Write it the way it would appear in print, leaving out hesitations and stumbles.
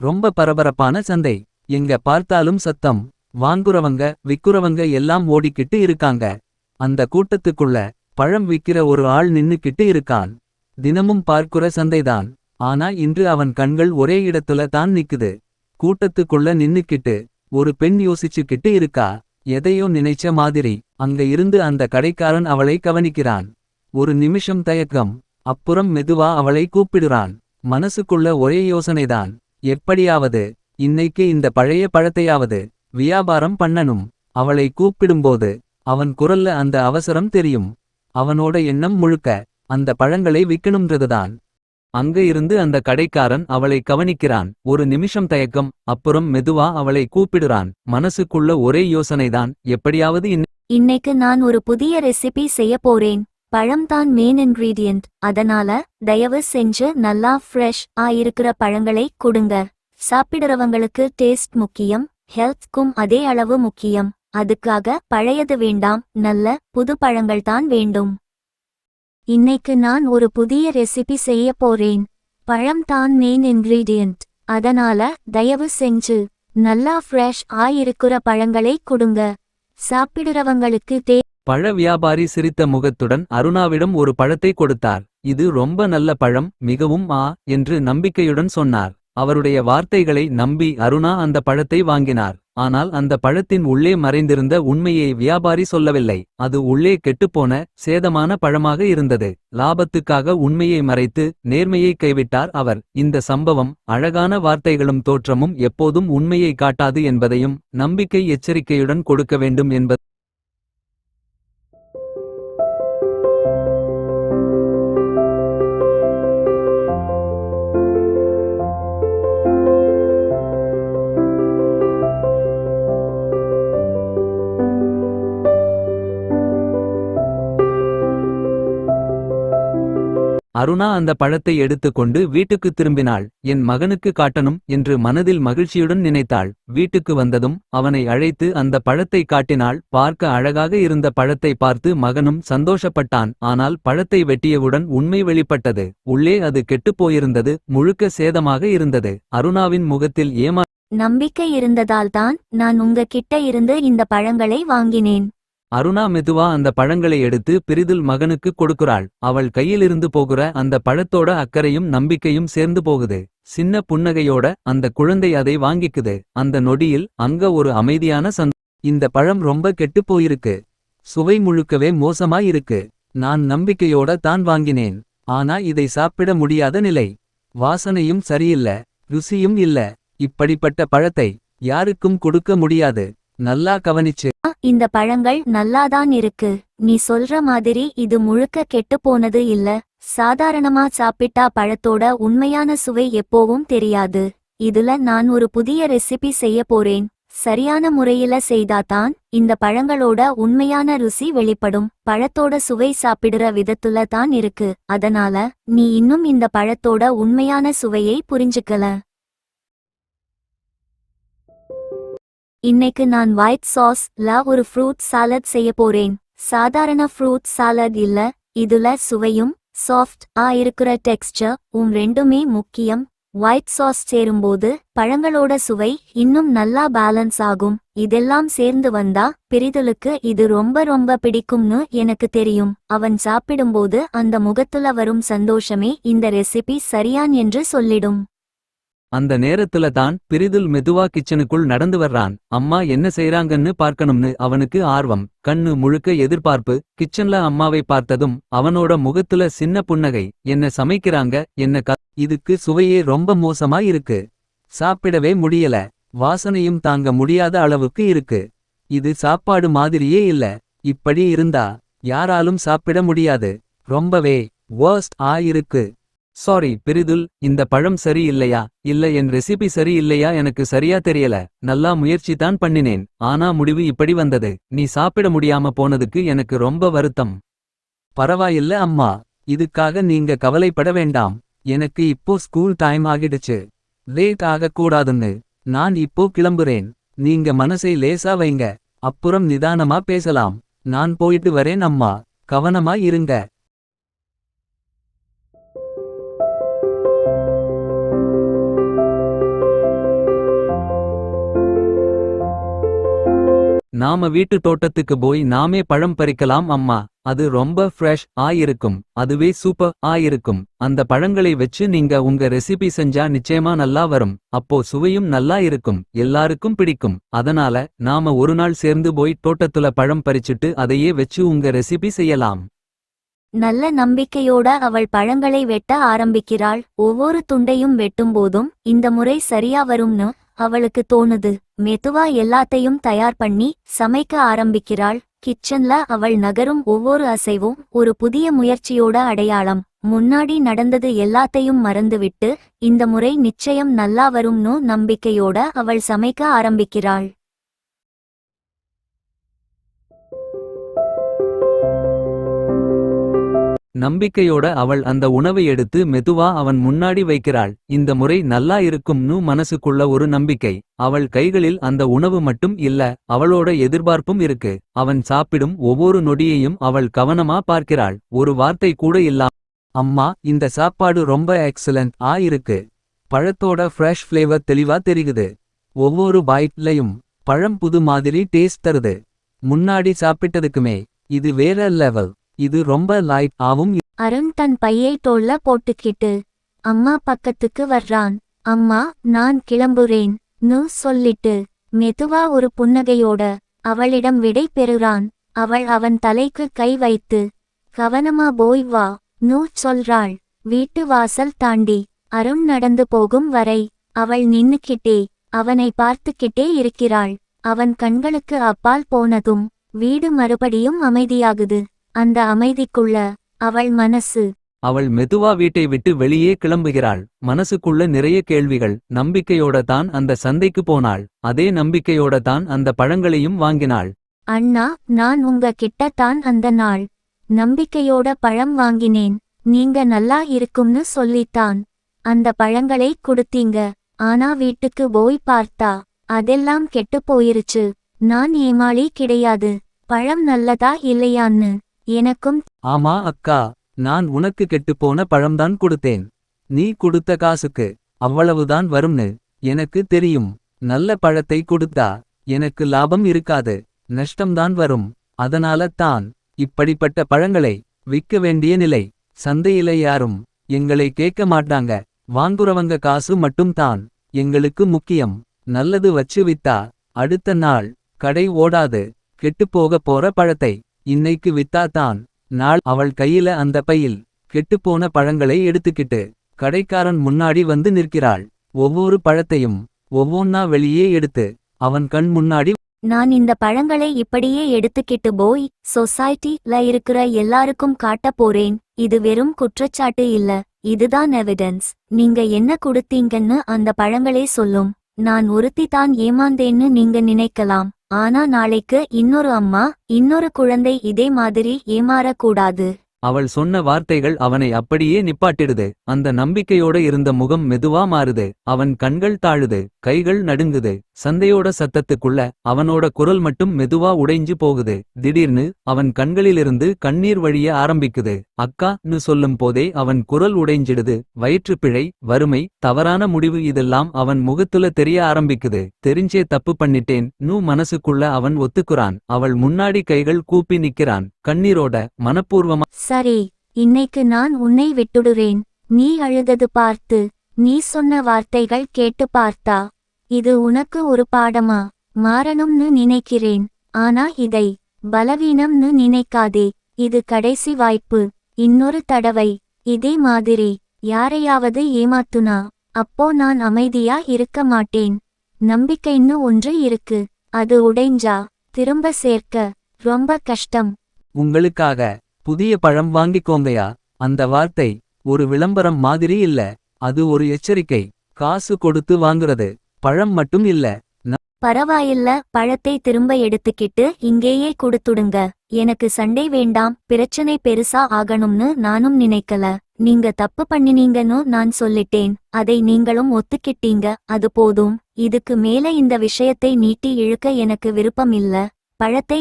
ரொம்ப பரபரப்பான சந்தை. எங்க பார்த்தாலும் சத்தம். வாங்குறவங்க விக்குறவங்க எல்லாம் ஓடிக்கிட்டு இருக்காங்க. அந்த கூட்டத்துக்குள்ள பழம் விக்கிற ஒரு ஆள் நின்னுக்கிட்டு இருக்கான். தினமும் பார்க்குற சந்தைதான். ஆனா இன்று அவன் கண்கள் ஒரே இடத்துல தான் நிக்குது. கூட்டத்துக்குள்ள நின்னுக்கிட்டு ஒரு பெண் யோசிச்சுக்கிட்டு இருக்கா. எதையோ நினைச்ச மாதிரி. அங்க இருந்து அந்த கடைக்காரன் அவளை கவனிக்கிறான். ஒரு நிமிஷம் தயக்கம். அப்புறம் மெதுவா அவளை கூப்பிடுறான். மனசுக்குள்ள ஒரே யோசனைதான். எப்படியாவது இன்னைக்கு இந்த பழைய பழத்தையாவது வியாபாரம் பண்ணணும். அவளை கூப்பிடும்போது அவன் குரல்ல அந்த அவசரம் தெரியும். அவனோட எண்ணம் முழுக்க அந்த பழங்களை விக்கணும்ன்றதுதான். அங்க இருந்து அந்த கடைக்காரன் அவளை கவனிக்கிறான். ஒரு நிமிஷம் தயக்கம். அப்புறம் மெதுவா அவளை கூப்பிடுறான். மனசுக்குள்ள ஒரே யோசனைதான். எப்படியாவது இன்னைக்கு நான் ஒரு புதிய ரெசிபி செய்ய போறேன். பழம் தான் மெயின் இன்கிரீடியன்ட். அதனால தயவு செஞ்சு நல்லா ஃப்ரெஷ் இருக்கிற பழங்களை கொடுங்க. சாப்பிடுறவங்களுக்கு டேஸ்ட் முக்கியம், ஹெல்த்க்கும் அதே அளவு முக்கியம். அதுக்காக பழையது வேண்டாம், நல்ல புது பழங்கள் தான் வேண்டும். இன்னைக்கு நான் ஒரு புதிய ரெசிபி செய்ய போறேன். பழம் தான் மெயின் இன்கிரீடியன்ட். அதனால தயவு செஞ்சு நல்லா ஃப்ரெஷ் இருக்கிற பழங்களை கொடுங்க. சாப்பிடுறவங்களுக்கு பழ வியாபாரி சிரித்த முகத்துடன் அருணாவிடம் ஒரு பழத்தை கொடுத்தார். இது ரொம்ப நல்ல பழம், மிகவும் என்று நம்பிக்கையுடன் சொன்னார். அவருடைய வார்த்தைகளை நம்பி அருணா அந்த பழத்தை வாங்கினார். ஆனால் அந்த பழத்தின் உள்ளே மறைந்திருந்த உண்மையை வியாபாரி சொல்லவில்லை. அது உள்ளே கெட்டுப்போன சேதமான பழமாக இருந்தது. லாபத்துக்காக உண்மையை மறைத்து நேர்மையை கைவிட்டார் அவர். இந்த சம்பவம் அழகான வார்த்தைகளும் தோற்றமும் எப்போதும் உண்மையை காட்டாது என்பதையும் நம்பிக்கை எச்சரிக்கையுடன் கொடுக்க வேண்டும் என்பது. அருணா அந்த பழத்தை எடுத்துக்கொண்டு வீட்டுக்கு திரும்பினாள். என் மகனுக்கு காட்டணும் என்று மனதில் மகிழ்ச்சியுடன் நினைத்தாள். வீட்டுக்கு வந்ததும் அவனை அழைத்து அந்த பழத்தை காட்டினாள். பார்க்க அழகாக இருந்த பழத்தை பார்த்து மகனும் சந்தோஷப்பட்டான். ஆனால் பழத்தை வெட்டியவுடன் உண்மை வெளிப்பட்டது. உள்ளே அது கெட்டுப்போயிருந்தது, முழுக்க சேதமாக இருந்தது. அருணாவின் முகத்தில் நம்பிக்கை இருந்ததால்தான் நான் உங்க கிட்ட இருந்து இந்த பழங்களை வாங்கினேன். அருணா மெதுவா அந்த பழங்களை எடுத்து பிரிதுல் மகனுக்கு கொடுக்குறாள். அவள் கையிலிருந்து போகிற அந்த பழத்தோட அக்கறையும் நம்பிக்கையும் சேர்ந்து போகுது. சின்ன புன்னகையோட அந்த குழந்தை அதை வாங்கிக்குது. அந்த நொடியில் அங்க ஒரு அமைதியான இந்த பழம் ரொம்ப கெட்டுப் போயிருக்கு. சுவை முழுக்கவே மோசமாயிருக்கு. நான் நம்பிக்கையோட தான் வாங்கினேன். ஆனா இதை சாப்பிட முடியாத நிலை. வாசனையும் சரியில்ல, ருசியும் இல்ல. இப்படிப்பட்ட பழத்தை யாருக்கும் கொடுக்க முடியாது. நல்லா கவனிச்சு. இந்த பழங்கள் நல்லாதான் இருக்கு. நீ சொல்ற மாதிரி இது முழுக்க கெட்டு போனது இல்ல. சாதாரணமா சாப்பிட்டா பழத்தோட உண்மையான சுவை எப்போவும் தெரியாது. இதுல நான் ஒரு புதிய ரெசிபி செய்ய போறேன். சரியான முறையில செய்தாதான் இந்த பழங்களோட உண்மையான ருசி வெளிப்படும். பழத்தோட சுவை சாப்பிடுற விதத்துல தான் இருக்கு. அதனால நீ இன்னும் இந்த பழத்தோட உண்மையான சுவையை புரிஞ்சுக்கல. இன்னைக்கு நான் ஒயிட் சாஸ்ல ஒரு ஃப்ரூட் சாலட் செய்ய போறேன். சாதாரண ஃப்ரூட் சாலட் இல்ல, இதுல சுவையும் சாஃப்ட் இருக்கிற டெக்ஸ்சர் ரெண்டுமே முக்கியம். ஒயிட் சாஸ் சேரும்போது பழங்களோட சுவை இன்னும் நல்லா பேலன்ஸ் ஆகும். இதெல்லாம் சேர்ந்து வந்தா பிரிதலுக்கு இது ரொம்ப ரொம்ப பிடிக்கும்னு எனக்கு தெரியும். அவன் சாப்பிடும்போது அந்த முகத்துல வரும் சந்தோஷமே இந்த ரெசிபி சரியான் என்று சொல்லிடும். அந்த நேரத்துல தான் பிரிதுல் மெதுவா கிச்சனுக்குள் நடந்து வர்றான். அம்மா என்ன செய்றாங்கன்னு பார்க்கணும்னு அவனுக்கு ஆர்வம். கண்ணு முழுக்க எதிர்பார்ப்பு. கிச்சன்ல அம்மாவை பார்த்ததும் அவனோட முகத்துல சின்ன புன்னகை. என்ன சமைக்கிறாங்க, என்ன இதுக்கு சுவையே ரொம்ப மோசமா இருக்கு. சாப்பிடவே முடியல. வாசனையும் தாங்க முடியாத அளவுக்கு இருக்கு. இது சாப்பாடு மாதிரியே இல்ல. இப்படி இருந்தா யாராலும் சாப்பிட முடியாது. ரொம்பவே வர்ஸ்ட் இருக்கு. சாரி பிரிதுல், இந்த பழம் சரி இல்லையா இல்ல என் ரெசிபி சரி இல்லையா எனக்கு சரியா தெரியல. நல்லா முயற்சி தான் பண்ணினேன். ஆனா முடிவு இப்படி வந்தது. நீ சாப்பிட முடியாம போனதுக்கு எனக்கு ரொம்ப வருத்தம். பரவாயில்ல அம்மா, இதுக்காக நீங்க கவலைப்பட வேண்டாம். எனக்கு இப்போ ஸ்கூல் டைம் ஆகிடுச்சு. லேட் ஆகக்கூடாதுன்னு நான் இப்போ கிளம்புறேன். நீங்க மனசை லேசா வைங்க. அப்புறம் நிதானமா பேசலாம். நான் போயிட்டு வரேன் அம்மா. கவனமா இருங்க. நாம வீட்டு தோட்டத்துக்கு போய் நாமே பழம் பறிக்கலாம் அம்மா. அது ரொம்ப ஃப்ரெஷ் இருக்கும். அதுவே சூப்பர் இருக்கும். அந்த பழங்களை வச்சு நீங்க உங்க ரெசிபி செஞ்சா நிச்சயமா நல்லா வரும். அப்போ சுவையும் நல்லா இருக்கும். எல்லாருக்கும் பிடிக்கும். அதனால நாம ஒரு நாள் சேர்ந்து போய் தோட்டத்துல பழம் பறிச்சுட்டு அதையே வச்சு உங்க ரெசிபி செய்யலாம். நல்ல நம்பிக்கையோட அவள் பழங்களை வெட்ட ஆரம்பிக்கிறாள். ஒவ்வொரு துண்டையும் வெட்டும்போதும் இந்த முறை சரியா வரும்னு அவளுக்கு தோணுது. மெதுவா எல்லாத்தையும் தயார் பண்ணி சமைக்க ஆரம்பிக்கிறாள். கிச்சன்ல அவள் நகரும் ஒவ்வொரு அசைவும் ஒரு புதிய முயற்சியோட அடையாளம். முன்னாடி நடந்தது எல்லாத்தையும் மறந்துவிட்டு இந்த முறை நிச்சயம் நல்லா வரும்னு நம்பிக்கையோட அவள் சமைக்க ஆரம்பிக்கிறாள். நம்பிக்கையோட அவள் அந்த உணவை எடுத்து மெதுவா அவன் முன்னாடி வைக்கிறாள். இந்த முறை நல்லா இருக்கும்னு மனசுக்குள்ள ஒரு நம்பிக்கை. அவள் கைகளில் அந்த உணவு மட்டும் இல்ல, அவளோட எதிர்பார்ப்பும் இருக்கு. அவன் சாப்பிடும் ஒவ்வொரு நொடியையும் அவள் கவனமா பார்க்கிறாள். ஒரு வார்த்தை கூட இல்ல. அம்மா, இந்த சாப்பாடு ரொம்ப எக்ஸலண்ட் இருக்கு. பழத்தோட ஃப்ரெஷ் ஃப்ளேவர் தெளிவா தெரியுது. ஒவ்வொரு பைட்லயும் பழம் புது மாதிரி டேஸ்ட் தருது. முன்னாடி சாப்பிட்டதுக்குமே இது வேற லெவல். இது ரொம்ப லைட் ஆவும். அருண் தன் பையை தோள்ல போட்டுக்கிட்டு அம்மா பக்கத்துக்கு வர்றான். அம்மா, நான் கிளம்புறேன் னு சொல்லிட்டு மெதுவா ஒரு புன்னகையோட அவளிடம் விடை பெறுறான். அவள் அவன் தலைக்கு கை வைத்து கவனமா போய் வா னு சொல்றாள். வீட்டு வாசல் தாண்டி அருண் நடந்து போகும் வரை அவள் நின்னுக்கிட்டே அவனை பார்த்துக்கிட்டே இருக்கிறாள். அவன் கண்களுக்கு அப்பால் போனதும் வீடு மறுபடியும் அமைதியாகுது. அந்த அமைதிக்குள்ள அவள் மனசு. அவள் மெதுவா வீட்டை விட்டு வெளியே கிளம்புகிறாள். மனசுக்குள்ள நிறைய கேள்விகள். நம்பிக்கையோட தான் அந்த சந்தைக்கு போனாள். அதே நம்பிக்கையோட தான் அந்த பழங்களையும் வாங்கினாள். அண்ணா, நான் உங்க கிட்ட தான் அந்த நாள் நம்பிக்கையோட பழம் வாங்கினேன். நீங்க நல்லா இருக்கும்னு சொல்லித்தான் அந்த பழங்களை கொடுத்தீங்க. ஆனா வீட்டுக்கு போய் பார்த்தா அதெல்லாம் கெட்டு போயிருச்சு. நான் ஏமாளி கிடையாது. பழம் நல்லதா இல்லையான்னு எனக்கும். ஆமா அக்கா, நான் உனக்கு கெட்டுப்போன பழம்தான் கொடுத்தேன். நீ கொடுத்த காசுக்கு அவ்வளவுதான் வரும்னு எனக்கு தெரியும். நல்ல பழத்தை கொடுத்தா எனக்கு லாபம் இருக்காது, நஷ்டம்தான் வரும். அதனால தான் இப்படிப்பட்ட பழங்களை விற்க வேண்டிய நிலை. சந்தையில யாரும் எங்களை கேட்க மாட்டாங்க. வாங்குறவங்க காசு மட்டும் தான் எங்களுக்கு முக்கியம். நல்லது வச்சு வித்தா அடுத்த நாள் கடை ஓடாது. கெட்டுப்போக போற பழத்தை இன்னைக்கு வித்தாதான் நாள். அவள் கையில அந்த பையில் கெட்டுப்போன பழங்களை எடுத்துக்கிட்டு கடைக்காரன் முன்னாடி வந்து நிற்கிறாள். ஒவ்வொரு பழத்தையும் ஒவ்வொன்னா வெளியே எடுத்து அவன் கண் முன்னாடி. நான் இந்த பழங்களை இப்படியே எடுத்துக்கிட்டு போய் சொசைட்டில இருக்கிற எல்லாருக்கும் காட்ட போறேன். இது வெறும் குற்றச்சாட்டு இல்ல, இதுதான் எவிடன்ஸ். நீங்க என்ன கொடுத்தீங்கன்னு அந்த பழங்களே சொல்லும். நான் ஒருத்தி தான் ஏமாந்தேன்னு நீங்க நினைக்கலாம். ஆனா நாளைக்கு இன்னொரு அம்மா, இன்னொரு குழந்தை இதே மாதிரி ஏமாறக்கூடாது. அவள் சொன்ன வார்த்தைகள் அவனை அப்படியே நிப்பாட்டிடுது. அந்த நம்பிக்கையோட இருந்த முகம் மெதுவா மாறுது. அவன் கண்கள் தாழுது, கைகள் நடுங்குது. சந்தையோட சத்தத்துக்குள்ள அவனோட குரல் மட்டும் மெதுவா உடைஞ்சு போகுது. திடீர்னு அவன் கண்களிலிருந்து கண்ணீர் வழிய ஆரம்பிக்குது. அக்கான்னு சொல்லும் போதே அவன் குரல் உடைஞ்சிடுது. வயிற்றுப்பிழை, வறுமை, தவறான முடிவு இதெல்லாம் அவன் முகத்துல தெரிய ஆரம்பிக்குது. தெரிஞ்சே தப்பு பண்ணிட்டேன் நூ மனசுக்குள்ள அவன் ஒத்துக்குறான். அவள் முன்னாடி கைகள் கூப்பி நிக்கிறான், கண்ணீரோட, மனப்பூர்வமா. சரி, இன்னைக்கு நான் உன்னை விட்டுடுறேன். நீ அழுதது பார்த்து, நீ சொன்ன வார்த்தைகள் கேட்டு பார்த்தா இது உனக்கு ஒரு பாடமா மாறணும்னு நினைக்கிறேன். ஆனா இதை பலவீனம்னு நினைக்காதே. இது கடைசி வாய்ப்பு. இன்னொரு தடவை இதே மாதிரி யாரையாவது ஏமாத்துனா அப்போ நான் அமைதியா இருக்க மாட்டேன். நம்பிக்கைன்னு ஒன்று இருக்கு, அது உடைஞ்சா திரும்ப சேர்க்க ரொம்ப கஷ்டம். உங்களுக்காக புதிய பழம் வாங்கிக்கோங்கயா. அந்த வார்த்தை ஒரு விளம்பரம் மாதிரி இல்ல, அது ஒரு எச்சரிக்கை. காசு கொடுத்து வாங்குறது பழம் மட்டும் இல்ல. பரவாயில்ல, பழத்தை திரும்ப எடுத்துக்கிட்டு இங்கேயே கொடுத்துடுங்க. எனக்கு சண்டை வேண்டாம். பிரச்சனை பெருசா ஆகணும்னு நானும் நினைக்கல. நீங்க தப்பு பண்ணினீங்கன்னு நான் சொல்லிட்டேன். அதை நீங்களும் ஒத்துக்கிட்டீங்க, அது போதும். இதுக்கு மேல இந்த விஷயத்தை நீட்டி இழுக்க எனக்கு விருப்பம் இல்ல. பழத்தை